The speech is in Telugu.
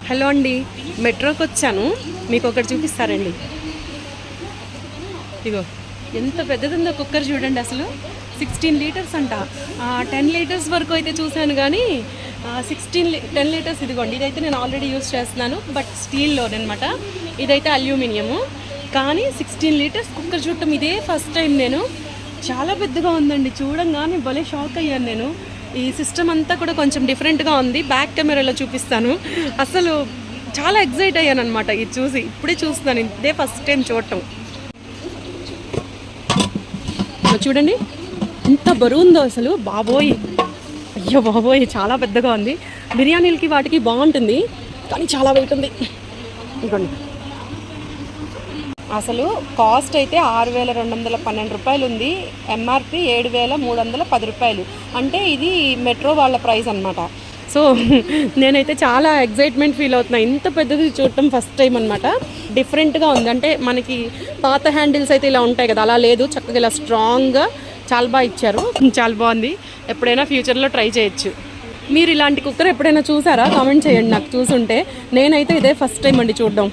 హలో అండి, మెట్రోకి వచ్చాను. మీకు ఒకటి చూపిస్తారండి. ఇగో ఎంత పెద్దదిందో కుక్కర్ చూడండి. అసలు 16 లీటర్స్ అంట. 10 లీటర్స్ వరకు అయితే చూశాను, కానీ 10 లీటర్స్ ఇదిగోండి. ఇదైతే నేను ఆల్రెడీ యూస్ చేస్తున్నాను, బట్ స్టీల్లోనమాట. ఇదైతే అల్యూమినియము, కానీ 16 లీటర్స్ కుక్కర్ చూడటం ఇదే ఫస్ట్ టైం నేను. చాలా పెద్దగా ఉందండి. చూడంగానే భలే షాక్ అయ్యాను నేను. ఈ సిస్టమ్ అంతా కూడా కొంచెం డిఫరెంట్గా ఉంది. బ్యాక్ కెమెరాలో చూపిస్తాను. అసలు చాలా ఎక్సైట్ అయ్యాను అనమాట ఇది చూసి. ఇప్పుడే చూస్తున్నాను, ఇదే ఫస్ట్ టైం చూడటం. చూడండి ఎంత బరువు ఉందో అసలు. బాబోయ్, అయ్యో బాబోయ్, చాలా పెద్దగా ఉంది. బిర్యానీలకి వాటికి బాగుంటుంది, కానీ చాలా వెయిట్ ఉంది. ఇదిగోండి, అసలు కాస్ట్ అయితే 6,212 రూపాయలు ఉంది. ఎంఆర్పి 7,310 రూపాయలు. అంటే ఇది మెట్రో వాళ్ళ ప్రైస్ అనమాట. సో నేనైతే చాలా ఎగ్జైట్మెంట్ ఫీల్ అవుతున్నా. ఇంత పెద్దది చూడటం ఫస్ట్ టైం అనమాట. డిఫరెంట్గా ఉంది. అంటే మనకి పాత హ్యాండిల్స్ అయితే ఇలా ఉంటాయి కదా, అలా లేదు. చక్కగా ఇలా స్ట్రాంగ్గా చాలా బాగా ఇచ్చారు. చాలా బాగుంది. ఎప్పుడైనా ఫ్యూచర్లో ట్రై చేయొచ్చు. మీరు ఇలాంటి కుక్కర్ ఎప్పుడైనా చూసారా? కామెంట్ చేయండి నాకు చూసుంటే. నేనైతే ఇదే ఫస్ట్ టైం అండి చూడడం.